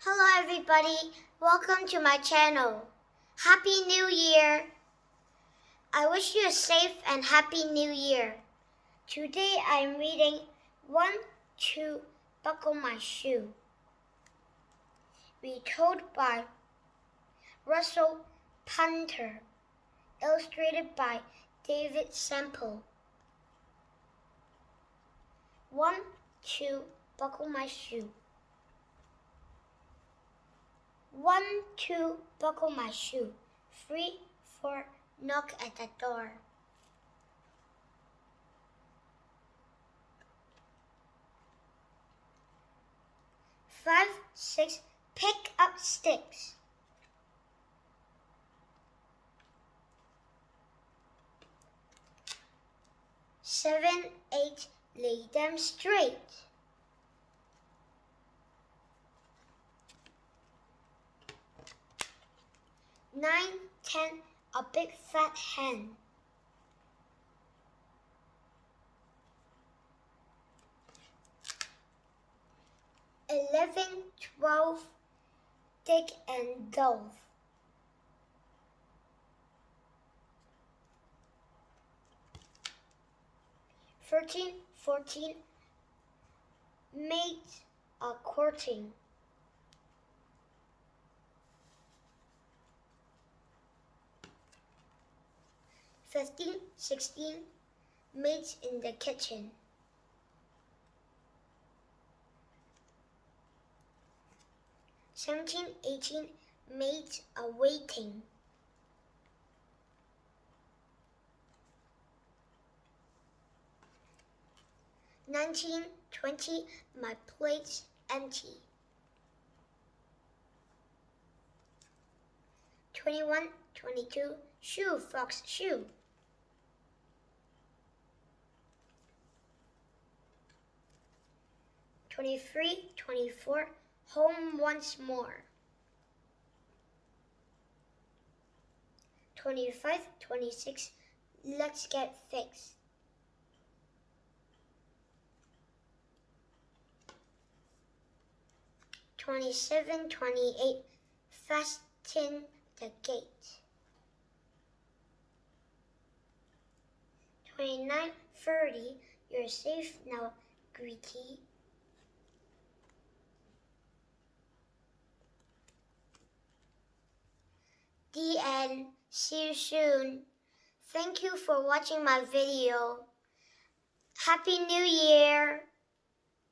Hello everybody, welcome to my channel. Happy New Year! I wish you a safe and happy New Year. Today I'm reading One to Buckle My Shoe, retold by Russell Punter, illustrated by David Semple. One to buckle my shoe. 1, 2, buckle my shoe. 3, 4, knock at the door. 5, 6, pick up sticks. 7, 8, lay them straight. 9, 10, a big fat hen. 11, 12, Dick and Dove. 13, 14, maids are courting. 15, 16, maids in the kitchen. 17, 18, maids are waiting. 19, 20, my plate's empty. 21, 22, shoe, fox, shoe. 23, 24, home once more. 25, 26, let's get fixed. 27, 28, fasten the gate. 29, 30, you're safe now, Greetie. The end. See you soon. Thank you for watching my video. Happy New Year!